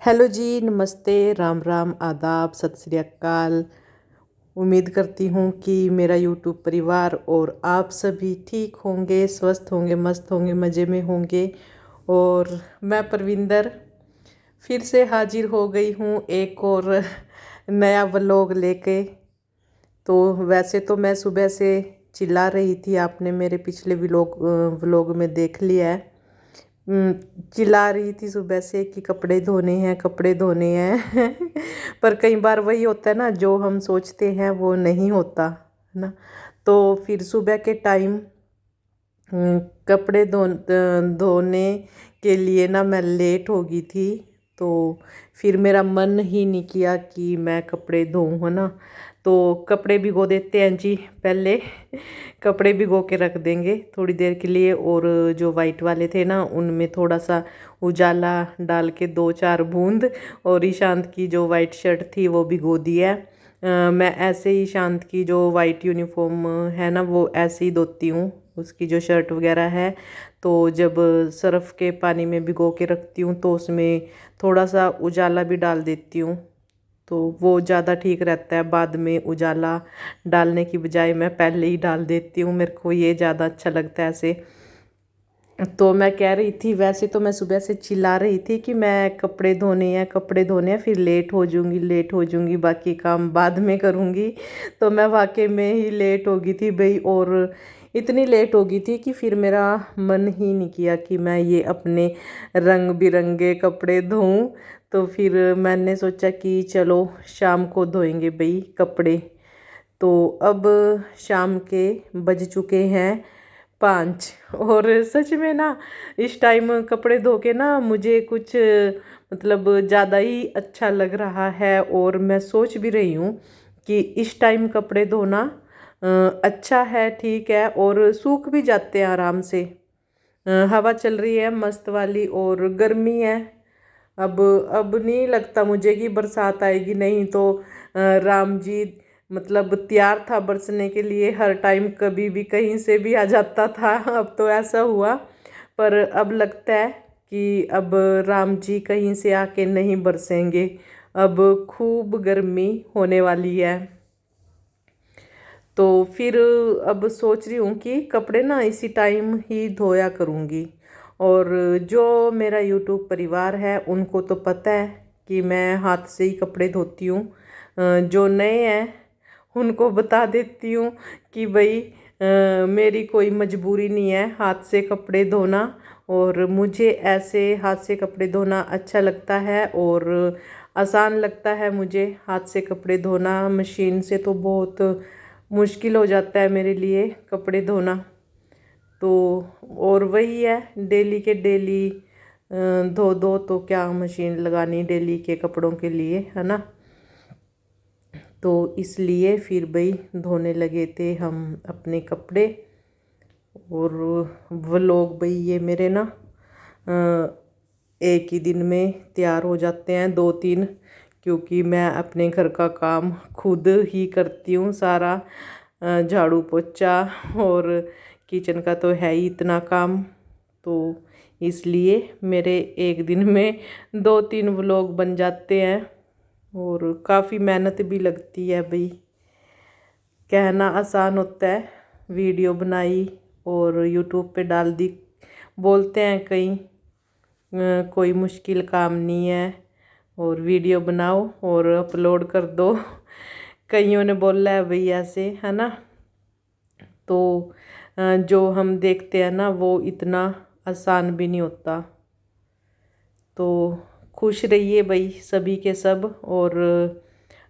Hello जी, नमस्ते, राम राम, आदाब, सत श्री अकाल। उम्मीद करती हूँ कि मेरा यूट्यूब परिवार और आप सभी ठीक होंगे, स्वस्थ होंगे, मस्त होंगे, मज़े में होंगे। और मैं परविंदर फिर से हाजिर हो गई हूँ एक और नया व्लॉग लेके। तो वैसे तो मैं सुबह से चिल्ला रही थी, आपने मेरे पिछले व्लॉग में देख लिया है। चिल्ला रही थी सुबह से कि कपड़े धोने हैं, कपड़े धोने हैं। पर कई बार वही होता है ना, जो हम सोचते हैं वो नहीं होता, है ना। तो फिर सुबह के टाइम कपड़े धोने के लिए ना मैं लेट हो गई थी। तो फिर मेरा मन ही नहीं किया कि मैं कपड़े धोऊं, है ना। तो कपड़े भिगो देते हैं जी पहले। कपड़े भिगो के रख देंगे थोड़ी देर के लिए। और जो वाइट वाले थे ना, उनमें थोड़ा सा उजाला डाल के 2-4 बूंद, और ईशांत की जो वाइट शर्ट थी वो भिगो दिया है। मैं ऐसे ही ईशांत की जो वाइट यूनिफॉर्म है ना, वो ऐसे ही धोती हूँ, उसकी जो शर्ट वगैरह है। तो जब सर्फ़ के पानी में भिगो के रखती हूँ तो उसमें थोड़ा सा उजाला भी डाल देती हूँ, तो वो ज़्यादा ठीक रहता है। बाद में उजाला डालने की बजाय मैं पहले ही डाल देती हूँ, मेरे को ये ज़्यादा अच्छा लगता है ऐसे। तो मैं कह रही थी, वैसे तो मैं सुबह से चिल्ला रही थी कि मैं कपड़े धोने हैं, कपड़े धोने हैं, फिर लेट हो जाऊंगी, लेट हो जाऊंगी, बाकी काम बाद में करूंगी। तो मैं वाकई में ही लेट हो गई थी भाई। और इतनी लेट हो गई थी कि फिर मेरा मन ही नहीं किया कि मैं ये अपने रंग बिरंगे कपड़े धोऊं। तो फिर मैंने सोचा कि चलो शाम को धोएंगे भाई कपड़े। तो अब शाम के बज चुके हैं 5। और सच में ना, इस टाइम कपड़े धो के ना मुझे कुछ मतलब ज़्यादा ही अच्छा लग रहा है। और मैं सोच भी रही हूँ कि इस टाइम कपड़े धोना अच्छा है, ठीक है, और सूख भी जाते हैं आराम से। हवा चल रही है मस्त वाली और गर्मी है। अब नहीं लगता मुझे कि बरसात आएगी। नहीं तो राम जी मतलब तैयार था बरसने के लिए, हर टाइम कभी भी कहीं से भी आ जाता था। अब तो ऐसा हुआ, पर अब लगता है कि अब राम जी कहीं से आके नहीं बरसेंगे। अब खूब गर्मी होने वाली है। तो फिर अब सोच रही हूँ कि कपड़े ना इसी टाइम ही धोया करूँगी। और जो मेरा यूट्यूब परिवार है उनको तो पता है कि मैं हाथ से ही कपड़े धोती हूँ। जो नए हैं उनको बता देती हूँ कि भाई मेरी कोई मजबूरी नहीं है हाथ से कपड़े धोना। और मुझे ऐसे हाथ से कपड़े धोना अच्छा लगता है और आसान लगता है मुझे हाथ से कपड़े धोना। मशीन से तो बहुत मुश्किल हो जाता है मेरे लिए कपड़े धोना। तो और वही है, डेली के डेली धो दो तो क्या मशीन लगानी डेली के कपड़ों के लिए, है ना। तो इसलिए फिर भाई धोने लगे थे हम अपने कपड़े। और वो लोग भाई ये मेरे ना एक ही दिन में तैयार हो जाते हैं, 2-3, क्योंकि मैं अपने घर का काम खुद ही करती हूँ सारा। झाड़ू पोछा और किचन का तो है ही इतना काम। तो इसलिए मेरे एक दिन में 2-3 व्लॉग बन जाते हैं। और काफ़ी मेहनत भी लगती है भाई। कहना आसान होता है, वीडियो बनाई और यूट्यूब पे डाल दी। बोलते हैं कई कोई मुश्किल काम नहीं है, और वीडियो बनाओ और अपलोड कर दो। कईयों ने बोला है भाई ऐसे, है ना। तो जो हम देखते हैं ना वो इतना आसान भी नहीं होता। तो खुश रहिए भाई सभी के सब, और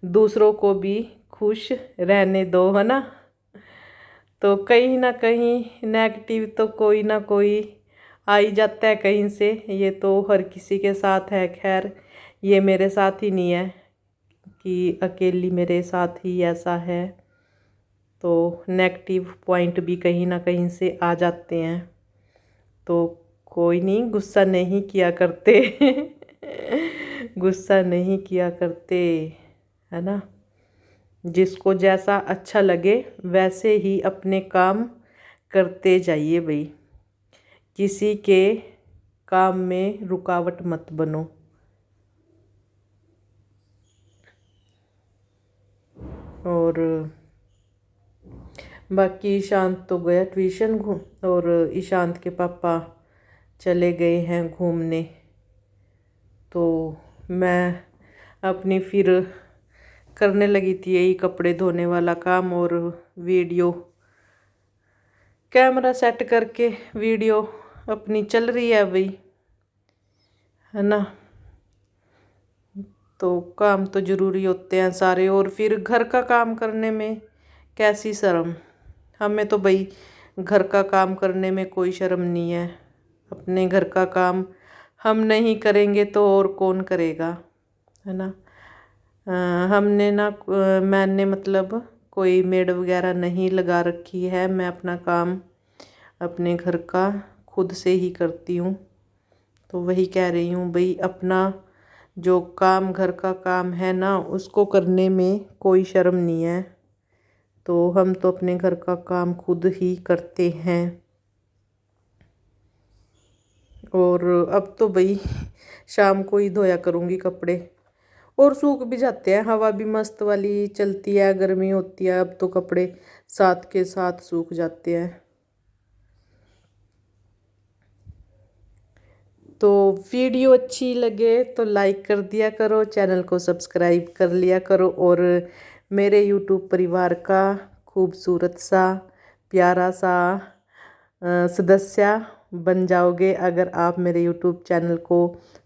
दूसरों को भी खुश रहने दो, है ना। तो कहीं ना कहीं नेगेटिव तो कोई ना कोई आ ही जाता है कहीं से, ये तो हर किसी के साथ है। खैर ये मेरे साथ ही नहीं है कि अकेली मेरे साथ ही ऐसा है। तो नेगेटिव पॉइंट भी कहीं ना कहीं से आ जाते हैं। तो कोई नहीं, गुस्सा नहीं किया करते। गुस्सा नहीं किया करते, है ना। जिसको जैसा अच्छा लगे वैसे ही अपने काम करते जाइए भाई। किसी के काम में रुकावट मत बनो। और बाकी ईशांत तो गया ट्यूशन और ईशांत के पापा चले गए हैं घूमने। तो मैं अपनी फिर करने लगी थी यही कपड़े धोने वाला काम, और वीडियो कैमरा सेट करके वीडियो अपनी चल रही है भाई, है ना। तो काम तो ज़रूरी होते हैं सारे, और फिर घर का काम करने में कैसी शर्म। हमें तो भाई घर का काम करने में कोई शर्म नहीं है। अपने घर का काम हम नहीं करेंगे तो और कौन करेगा, है ना। हमने ना मैंने मतलब कोई मेड वगैरह नहीं लगा रखी है। मैं अपना काम अपने घर का खुद से ही करती हूँ। तो वही कह रही हूँ भाई, अपना जो काम घर का काम है ना, उसको करने में कोई शर्म नहीं है। तो हम तो अपने घर का काम खुद ही करते हैं। और अब तो भाई शाम को ही धोया करूँगी कपड़े, और सूख भी जाते हैं। हवा भी मस्त वाली चलती है, गर्मी होती है, अब तो कपड़े साथ के साथ सूख जाते हैं। तो वीडियो अच्छी लगे तो लाइक कर दिया करो, चैनल को सब्सक्राइब कर लिया करो, और मेरे यूट्यूब परिवार का खूबसूरत सा प्यारा सा सदस्य बन जाओगे अगर आप मेरे यूट्यूब चैनल को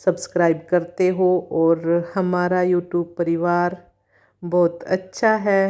सब्सक्राइब करते हो। और हमारा यूट्यूब परिवार बहुत अच्छा है।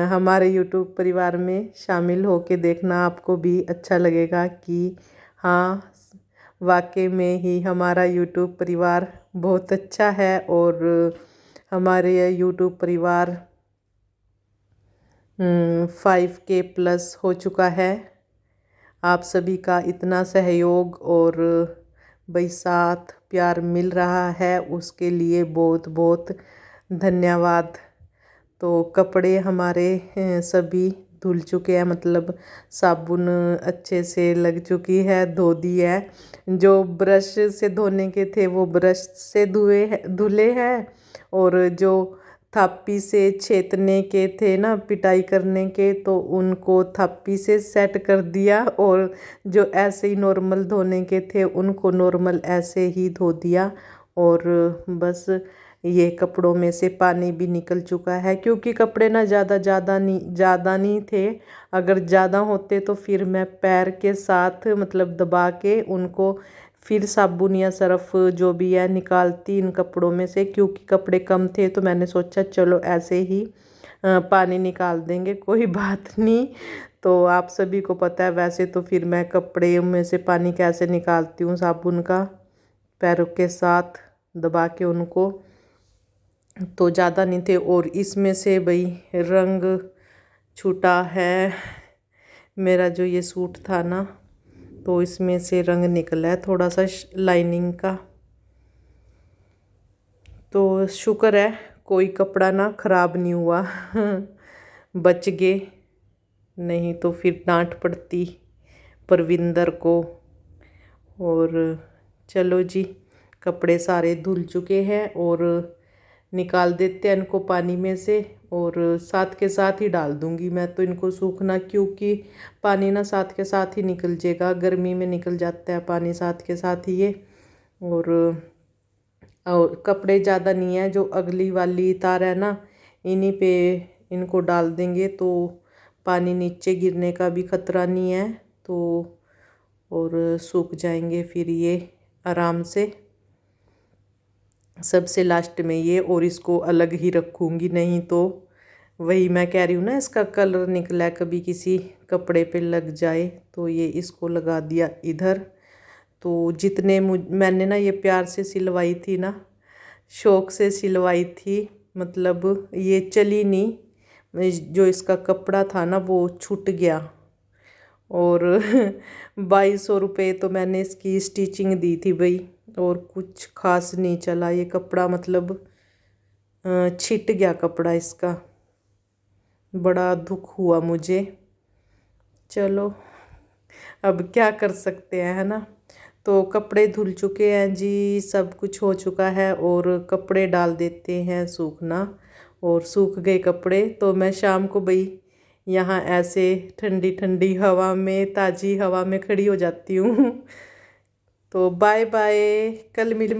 हमारे यूट्यूब परिवार में शामिल होके देखना, आपको भी अच्छा लगेगा कि हाँ, वाकई में ही हमारा यूट्यूब परिवार बहुत अच्छा है। और हमारे यूट्यूब परिवार 5K प्लस हो चुका है। आप सभी का इतना सहयोग और भाई साथ प्यार मिल रहा है, उसके लिए बहुत बहुत धन्यवाद। तो कपड़े हमारे सभी धुल चुके हैं, मतलब साबुन अच्छे से लग चुकी है, धो दी है। जो ब्रश से धोने के थे वो ब्रश से धुले हैं, और जो थापी से छेदने के थे ना, पिटाई करने के, तो उनको थापी से सेट कर दिया। और जो ऐसे ही नॉर्मल धोने के थे उनको नॉर्मल ऐसे ही धो दिया। और बस ये कपड़ों में से पानी भी निकल चुका है, क्योंकि कपड़े ना ज़्यादा नहीं थे। अगर ज़्यादा होते तो फिर मैं पैर के साथ मतलब दबा के उनको फिर साबुन या सर्फ जो भी है निकालती इन कपड़ों में से। क्योंकि कपड़े कम थे तो मैंने सोचा चलो ऐसे ही पानी निकाल देंगे, कोई बात नहीं। तो आप सभी को पता है वैसे तो फिर मैं कपड़े में से पानी कैसे निकालती हूँ साबुन का, पैरों के साथ दबा के उनको। तो ज़्यादा नहीं थे, और इसमें से भाई रंग छूटा है। मेरा जो ये सूट था ना, तो इसमें से रंग निकला है थोड़ा सा लाइनिंग का। तो शुक्र है कोई कपड़ा ना ख़राब नहीं हुआ बच गए, नहीं तो फिर डांट पड़ती परविंदर को। और चलो जी, कपड़े सारे धुल चुके हैं, और निकाल देते हैं इनको पानी में से, और साथ के साथ ही डाल दूंगी मैं तो इनको सूखना, क्योंकि पानी ना साथ के साथ ही निकल जाएगा। गर्मी में निकल जाता है पानी साथ के साथ ही ये। और कपड़े ज़्यादा नहीं है, जो अगली वाली तार है ना, इन्हीं पे इनको डाल देंगे तो पानी नीचे गिरने का भी खतरा नहीं है। तो और सूख जाएंगे फिर ये आराम से। सबसे लास्ट में ये, और इसको अलग ही रखूँगी, नहीं तो वही मैं कह रही हूँ ना, इसका कलर निकला कभी किसी कपड़े पे लग जाए। तो ये इसको लगा दिया इधर। तो जितने मैंने ना ये प्यार से सिलवाई थी ना, शौक़ से सिलवाई थी, मतलब ये चली नहीं। जो इसका कपड़ा था ना वो छूट गया, और 2200 रुपये तो मैंने इसकी स्टिचिंग दी थी भाई, और कुछ खास नहीं चला ये कपड़ा, मतलब छिट गया कपड़ा इसका। बड़ा दुख हुआ मुझे। चलो अब क्या कर सकते हैं, है ना। तो कपड़े धुल चुके हैं जी, सब कुछ हो चुका है, और कपड़े डाल देते हैं सूखना। और सूख गए कपड़े, तो मैं शाम को भाई यहाँ ऐसे ठंडी ठंडी हवा में, ताज़ी हवा में खड़ी हो जाती हूँ। तो बाय बाय, कल मिल